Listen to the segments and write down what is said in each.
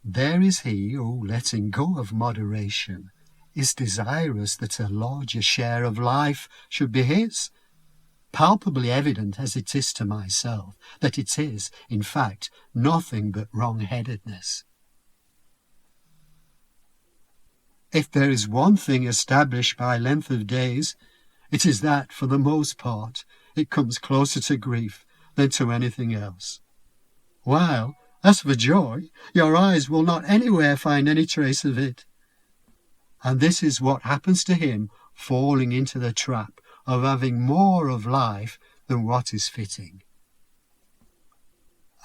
There is he who, letting go of moderation, is desirous that a larger share of life should be his, palpably evident as it is to myself that it is, in fact, nothing but wrong-headedness. If there is one thing established by length of days, it is that, for the most part, it comes closer to grief than to anything else. While, as for joy, your eyes will not anywhere find any trace of it. And this is what happens to him falling into the trap of having more of life than what is fitting.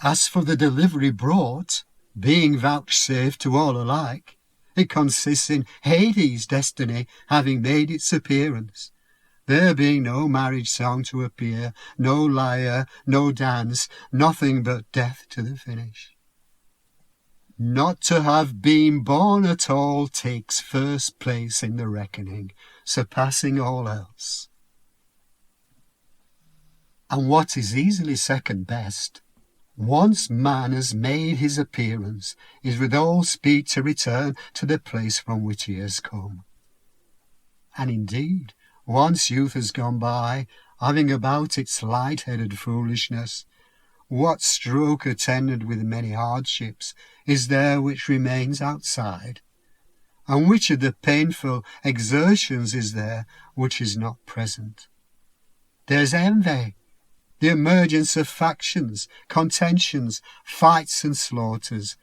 As for the delivery brought, being vouchsafed to all alike, it consists in Hades' destiny having made its appearance, there being no marriage song to appear, no lyre, no dance, nothing but death to the finish. Not to have been born at all takes first place in the reckoning, surpassing all else. And what is easily second best, once man has made his appearance, is with all speed to return to the place from which he has come. And indeed, once youth has gone by, having about its light-headed foolishness, what stroke attended with many hardships is there which remains outside? And which of the painful exertions is there which is not present? There's envy, the emergence of factions, contentions, fights and slaughters,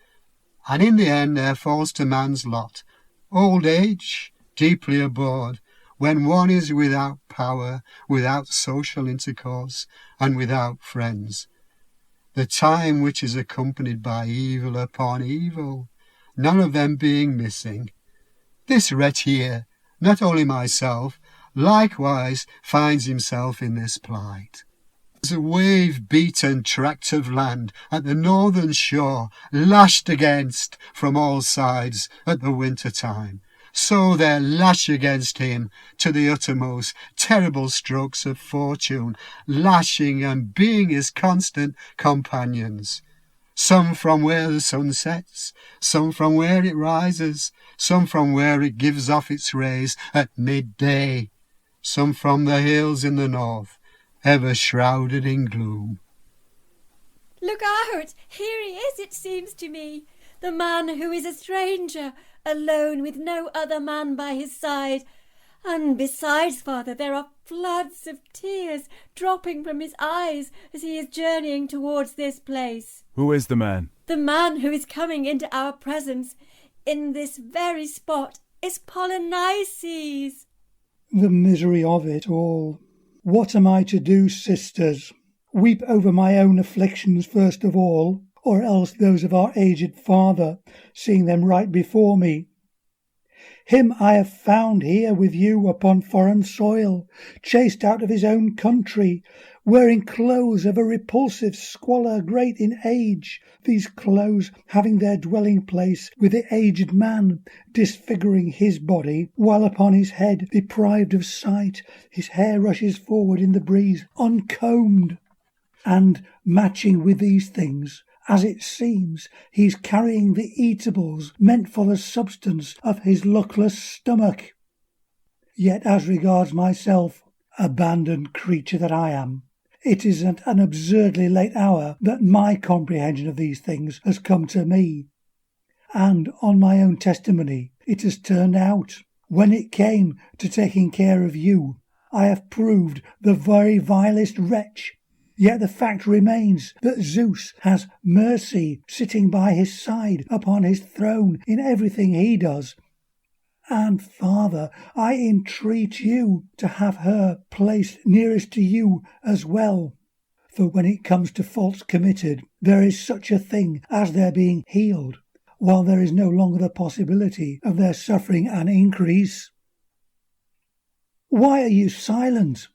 and in the end there falls to man's lot old age, deeply abhorred, when one is without power, without social intercourse, and without friends. The time which is accompanied by evil upon evil, none of them being missing. This wretch here, not only myself, likewise finds himself in this plight. As a wave-beaten tract of land at the northern shore, lashed against from all sides at the winter time, so there lash against him to the uttermost terrible strokes of fortune, lashing and being his constant companions. Some from where the sun sets, some from where it rises, some from where it gives off its rays at midday, some from the hills in the north, ever shrouded in gloom. Look out! Here he is, it seems to me, the man who is a stranger, alone with no other man by his side. And besides, father, there are floods of tears dropping from his eyes as he is journeying towards this place. Who is the man? The man who is coming into our presence in this very spot is Polyneices. The misery of it all. What am I to do, sisters? Weep over my own afflictions first of all, or else those of our aged father, seeing them right before me. Him I have found here with you upon foreign soil, chased out of his own country, wearing clothes of a repulsive squalor great in age, these clothes having their dwelling place with the aged man, disfiguring his body, while upon his head, deprived of sight, his hair rushes forward in the breeze, uncombed. And matching with these things, as it seems, he's carrying the eatables meant for the substance of his luckless stomach. Yet as regards myself, abandoned creature that I am, it is at an absurdly late hour that my comprehension of these things has come to me. And on my own testimony, it has turned out, when it came to taking care of you, I have proved the very vilest wretch. Yet the fact remains that Zeus has Mercy sitting by his side upon his throne in everything he does. And, Father, I entreat you to have her placed nearest to you as well. For when it comes to faults committed, there is such a thing as their being healed, while there is no longer the possibility of their suffering an increase. Why are you silent?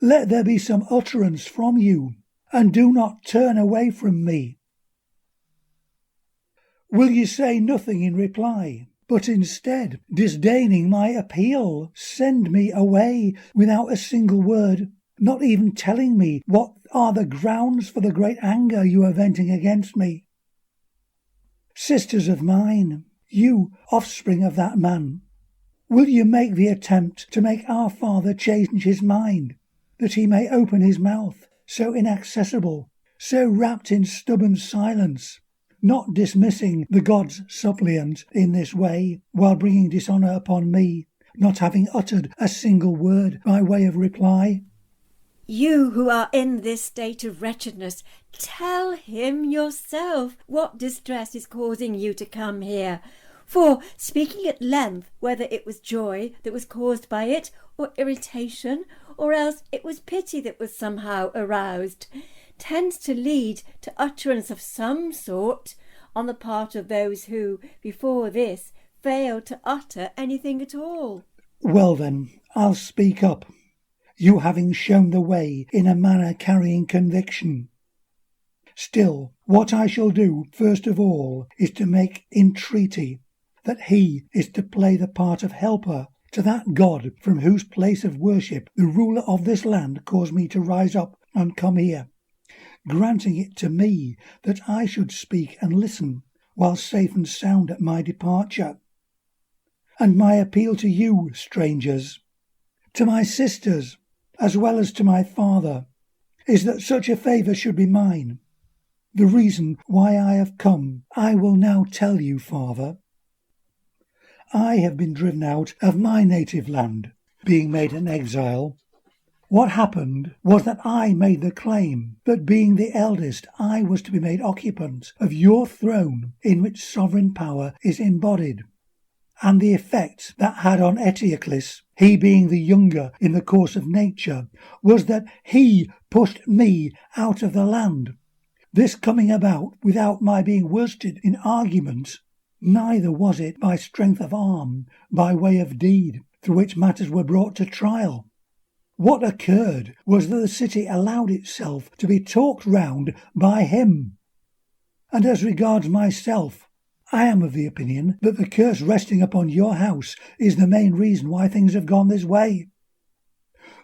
Let there be some utterance from you, and do not turn away from me. Will you say nothing in reply, but instead, disdaining my appeal, send me away without a single word, not even telling me what are the grounds for the great anger you are venting against me? Sisters of mine, you offspring of that man, will you make the attempt to make our father change his mind, that he may open his mouth, so inaccessible, so wrapped in stubborn silence, not dismissing the God's suppliant in this way, while bringing dishonour upon me, not having uttered a single word by way of reply? You who are in this state of wretchedness, tell him yourself what distress is causing you to come here. For, speaking at length, whether it was joy that was caused by it, or irritation, or else it was pity that was somehow aroused, tends to lead to utterance of some sort on the part of those who, before this, failed to utter anything at all. Well then, I'll speak up, you having shown the way in a manner carrying conviction. Still, what I shall do, first of all, is to make entreaty that he is to play the part of helper to that God from whose place of worship the ruler of this land caused me to rise up and come here, granting it to me that I should speak and listen while safe and sound at my departure. And my appeal to you, strangers, to my sisters, as well as to my father, is that such a favour should be mine. The reason why I have come I will now tell you, father. I have been driven out of my native land, being made an exile. What happened was that I made the claim that, being the eldest, I was to be made occupant of your throne in which sovereign power is embodied. And the effect that had on Eteocles, he being the younger in the course of nature, was that he pushed me out of the land. This coming about without my being worsted in argument, neither was it by strength of arm, by way of deed, through which matters were brought to trial. What occurred was that the city allowed itself to be talked round by him. And as regards myself, I am of the opinion that the curse resting upon your house is the main reason why things have gone this way.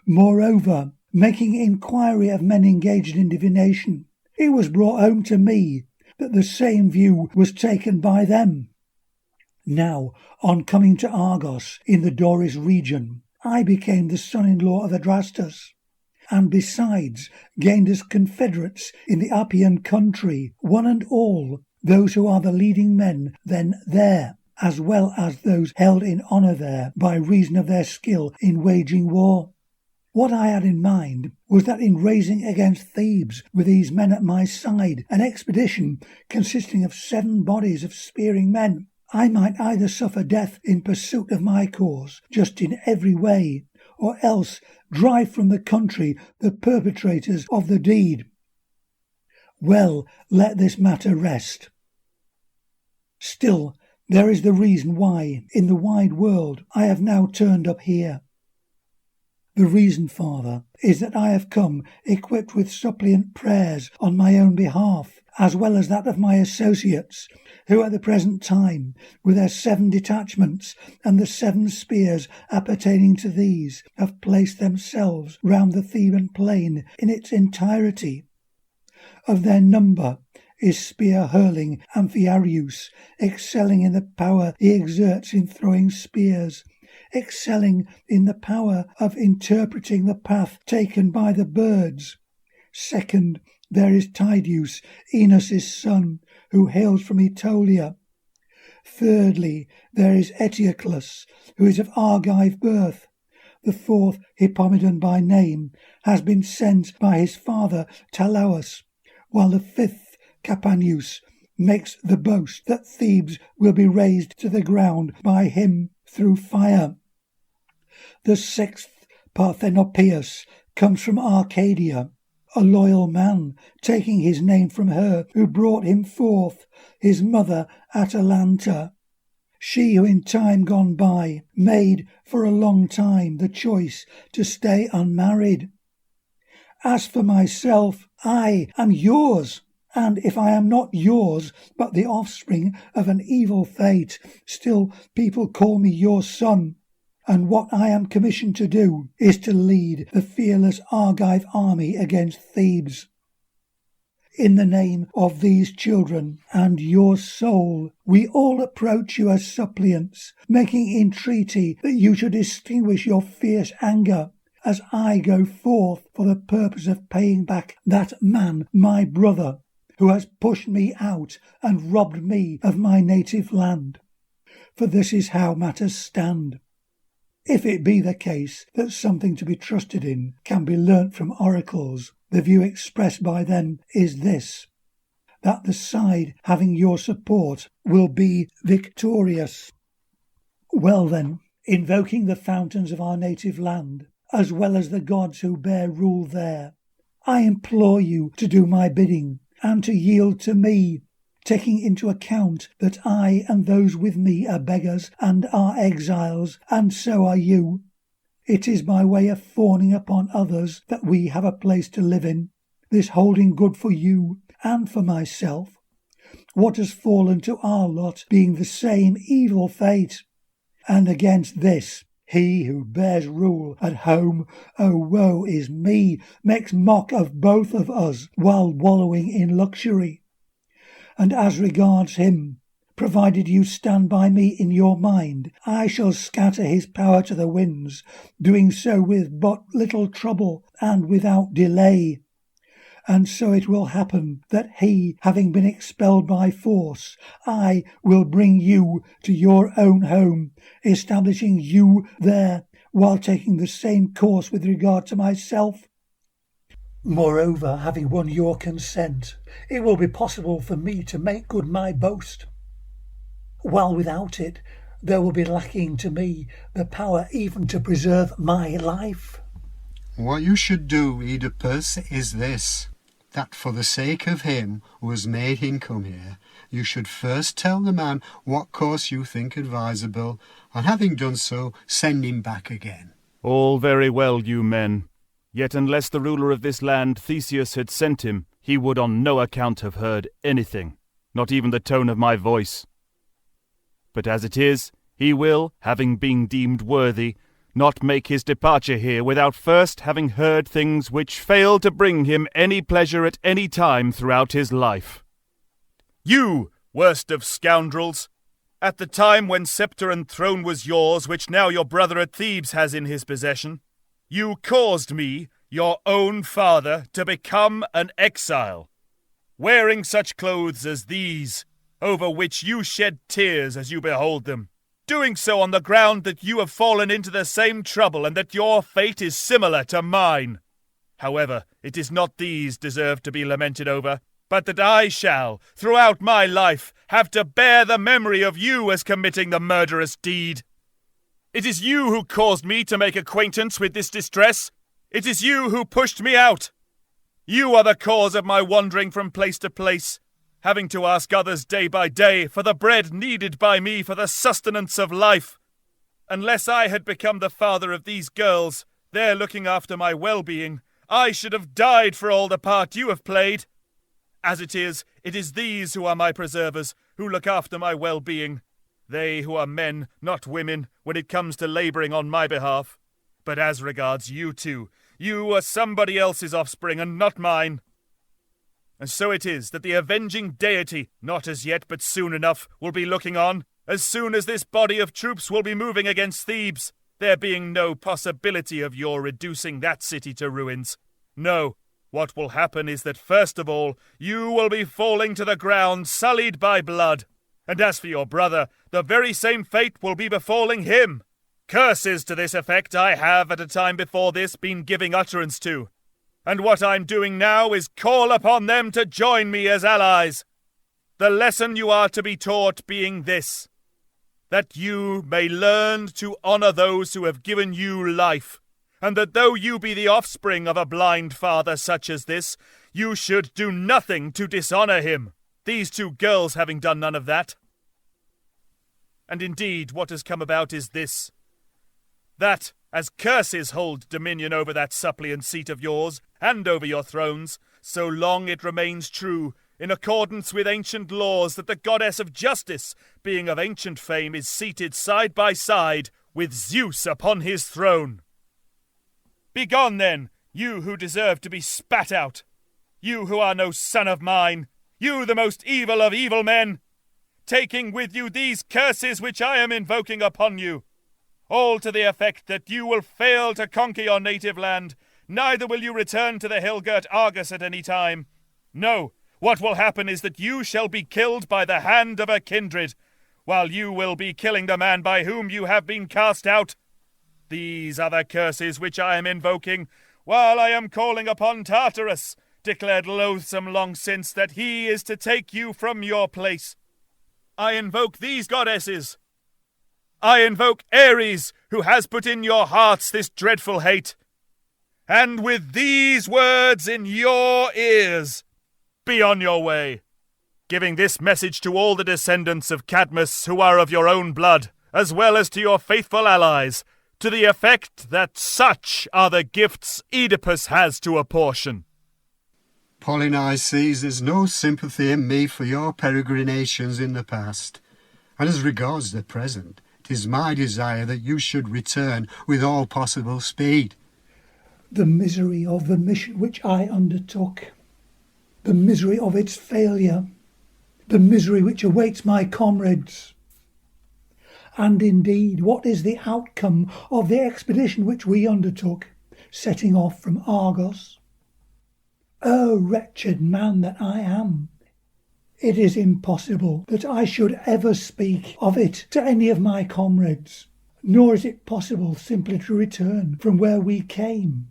Moreover, making inquiry of men engaged in divination, it was brought home to me that the same view was taken by them. Now, on coming to Argos in the Doris region, I became the son-in-law of Adrastus, and besides gained as confederates in the Appian country, one and all, those who are the leading men then there, as well as those held in honour there by reason of their skill in waging war. What I had in mind was that in raising against Thebes with these men at my side an expedition consisting of 7 bodies of spearing men, I might either suffer death in pursuit of my cause, just in every way, or else drive from the country the perpetrators of the deed. Well, let this matter rest. Still, there is the reason why, in the wide world, I have now turned up here. The reason, father, is that I have come equipped with suppliant prayers on my own behalf, as well as that of my associates, who at the present time, with their 7 detachments and the 7 spears appertaining to these, have placed themselves round the Theban plain in its entirety. Of their number is spear-hurling Amphiaraus, excelling in the power he exerts in throwing spears, excelling in the power of interpreting the path taken by the birds. Second, there is Tydeus, Enos's son, who hails from Aetolia. Thirdly, there is Eteocles, who is of Argive birth. The 4th, Hippomedon by name, has been sent by his father Talaus, while the 5th, Capaneus, makes the boast that Thebes will be razed to the ground by him through fire. The 6th, Parthenopaeus, comes from Arcadia, a loyal man, taking his name from her who brought him forth, his mother Atalanta, she who in time gone by made for a long time the choice to stay unmarried. As for myself, I am yours, and if I am not yours, but the offspring of an evil fate, still people call me your son, and what I am commissioned to do is to lead the fearless Argive army against Thebes. in the name of these children and your soul, we all approach you as suppliants, making entreaty that you should extinguish your fierce anger, as I go forth for the purpose of paying back that man, my brother, who has pushed me out and robbed me of my native land. For this is how matters stand. If it be the case that something to be trusted in can be learnt from oracles, the view expressed by them is this, that the side having your support will be victorious. Well then, invoking the fountains of our native land, as well as the gods who bear rule there, I implore you to do my bidding, and to yield to me, taking into account that I and those with me are beggars and are exiles, and so are you. It is by way of fawning upon others that we have a place to live in, this holding good for you and for myself. What has fallen to our lot being the same evil fate? And against this, he who bears rule at home, oh woe is me, makes mock of both of us while wallowing in luxury. And as regards him, provided you stand by me in your mind, I shall scatter his power to the winds, doing so with but little trouble and without delay. And so it will happen that he, having been expelled by force, I will bring you to your own home, establishing you there, while taking the same course with regard to myself. Moreover, having won your consent, it will be possible for me to make good my boast, while without it there will be lacking to me the power even to preserve my life. What you should do, Oedipus, is this, that for the sake of him who has made him come here, you should first tell the man what course you think advisable, and having done so, send him back again. All very well, you men. Yet unless the ruler of this land, Theseus, had sent him, he would on no account have heard anything, not even the tone of my voice. But as it is, he will, having been deemed worthy, not make his departure here without first having heard things which fail to bring him any pleasure at any time throughout his life. You, worst of scoundrels, at the time when sceptre and throne was yours, which now your brother at Thebes has in his possession, you caused me, your own father, to become an exile, wearing such clothes as these, over which you shed tears as you behold them, doing so on the ground that you have fallen into the same trouble and that your fate is similar to mine. However, it is not these deserve to be lamented over, but that I shall, throughout my life, have to bear the memory of you as committing the murderous deed. It is you who caused me to make acquaintance with this distress. It is you who pushed me out. You are the cause of my wandering from place to place, having to ask others day by day for the bread needed by me for the sustenance of life. Unless I had become the father of these girls, there looking after my well-being, I should have died for all the part you have played. As it is these who are my preservers, who look after my well-being. They who are men, not women, when it comes to labouring on my behalf. But as regards you two, you are somebody else's offspring and not mine. And so it is that the avenging deity, not as yet but soon enough, will be looking on, as soon as this body of troops will be moving against Thebes, there being no possibility of your reducing that city to ruins. No, what will happen is that first of all, you will be falling to the ground sullied by blood. And as for your brother, the very same fate will be befalling him. Curses to this effect I have at a time before this been giving utterance to. And what I'm doing now is call upon them to join me as allies. The lesson you are to be taught being this, that you may learn to honour those who have given you life, and that though you be the offspring of a blind father such as this, you should do nothing to dishonour him, these two girls having done none of that. And indeed what has come about is this, that, as curses hold dominion over that suppliant seat of yours, and over your thrones, so long it remains true, in accordance with ancient laws, that the goddess of justice, being of ancient fame, is seated side by side with Zeus upon his throne. Begone then, you who deserve to be spat out. You who are no son of mine, you the most evil of evil men, taking with you these curses which I am invoking upon you, all to the effect that you will fail to conquer your native land, neither will you return to the hill-girt Argus at any time. No, what will happen is that you shall be killed by the hand of a kindred, while you will be killing the man by whom you have been cast out. These are the curses which I am invoking, while I am calling upon Tartarus, declared loathsome long since, that he is to take you from your place. I invoke these goddesses. I invoke Ares, who has put in your hearts this dreadful hate. And with these words in your ears, be on your way, giving this message to all the descendants of Cadmus who are of your own blood, as well as to your faithful allies, to the effect that such are the gifts Oedipus has to apportion. Polyneices, there's no sympathy in me for your peregrinations in the past, and as regards the present, it is my desire that you should return with all possible speed. The misery of the mission which I undertook, the misery of its failure, the misery which awaits my comrades, and indeed what is the outcome of the expedition which we undertook, setting off from Argos. O wretched man that I am! It is impossible that I should ever speak of it to any of my comrades, nor is it possible simply to return from where we came.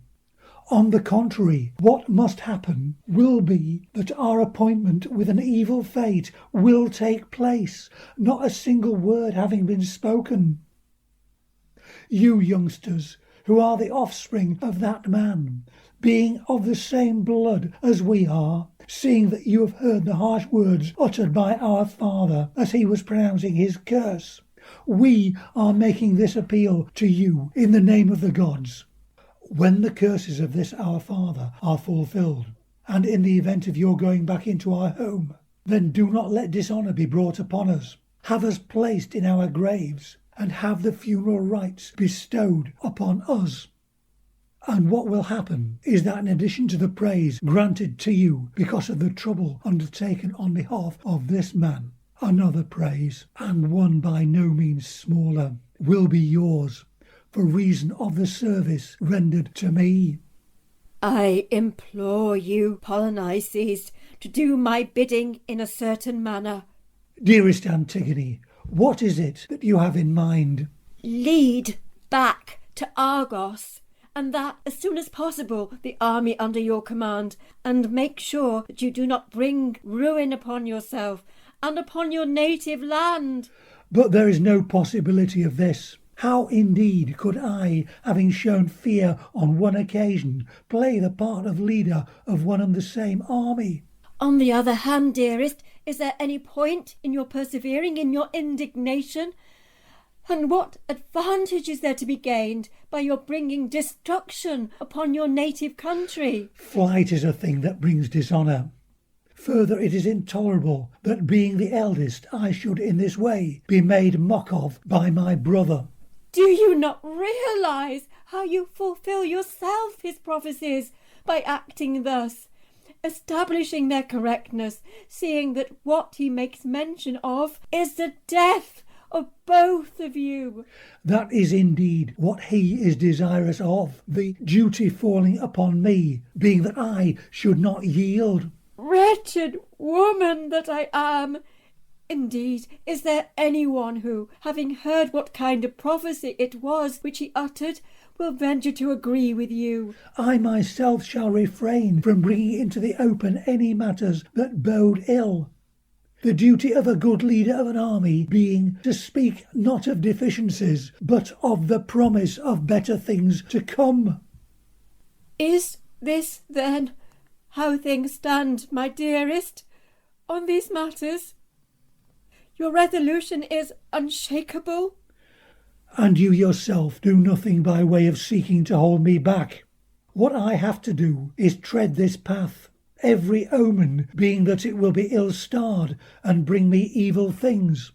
On the contrary, what must happen will be that our appointment with an evil fate will take place, not a single word having been spoken. You youngsters, who are the offspring of that man, being of the same blood as we are, seeing that you have heard the harsh words uttered by our father as he was pronouncing his curse, we are making this appeal to you in the name of the gods. When the curses of this our father are fulfilled, and in the event of your going back into our home, then do not let dishonour be brought upon us. Have us placed in our graves, and have the funeral rites bestowed upon us. And what will happen is that in addition to the praise granted to you because of the trouble undertaken on behalf of this man, another praise, and one by no means smaller, will be yours for reason of the service rendered to me. I implore you, Polyneices, to do my bidding in a certain manner. Dearest Antigone, what is it that you have in mind? Lead back to Argos, and that as soon as possible, the army under your command, and make sure that you do not bring ruin upon yourself and upon your native land. But there is no possibility of this. How indeed could I, having shown fear on one occasion, play the part of leader of one and the same army? On the other hand, dearest, is there any point in your persevering in your indignation? And what advantage is there to be gained by your bringing destruction upon your native country? Flight is a thing that brings dishonour. Further, it is intolerable that being the eldest I should in this way be made mock of by my brother. Do you not realise how you fulfil yourself his prophecies by acting thus, establishing their correctness, seeing that what he makes mention of is the death of both of you? That is indeed what he is desirous of, the duty falling upon me, being that I should not yield. Wretched woman that I am! Indeed, is there anyone who, having heard what kind of prophecy it was which he uttered, will venture to agree with you? I myself shall refrain from bringing into the open any matters that bode ill. The duty of a good leader of an army being to speak not of deficiencies, but of the promise of better things to come. Is this, then, how things stand, my dearest, on these matters? Your resolution is unshakable? And you yourself do nothing by way of seeking to hold me back. What I have to do is tread this path, every omen being that it will be ill-starred and bring me evil things.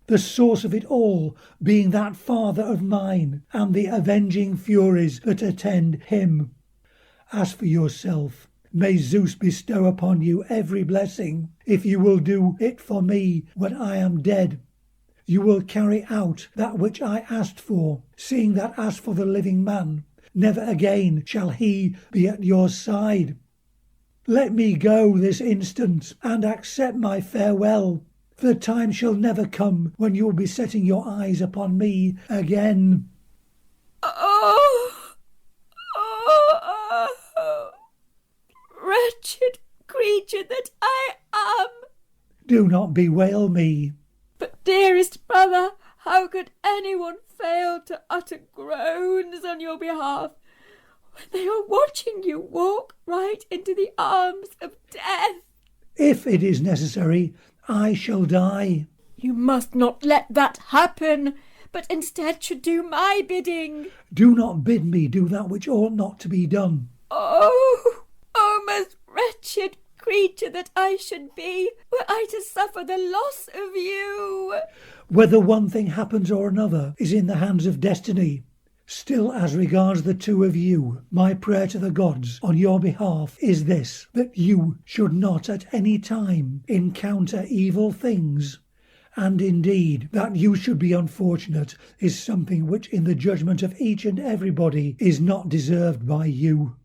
The source of it all being that father of mine and the avenging furies that attend him. As for yourself, May Zeus bestow upon you every blessing, if you will do it for me when I am dead. You will carry out that which I asked for, seeing that as for the living man, never again shall he be at your side. Let me go this instant, and accept my farewell, for the time shall never come when you will be setting your eyes upon me again. Wretched creature that I am! Do not bewail me. But, dearest brother, how could anyone fail to utter groans on your behalf when they are watching you walk right into the arms of death? If it is necessary, I shall die. You must not let that happen, but instead should do my bidding. Do not bid me do that which ought not to be done. Oh, most wretched creature that I should be, were I to suffer the loss of you. Whether one thing happens or another is in the hands of destiny. Still, as regards the two of you, my prayer to the gods on your behalf is this, that you should not at any time encounter evil things. And indeed, that you should be unfortunate is something which in the judgment of each and everybody is not deserved by you.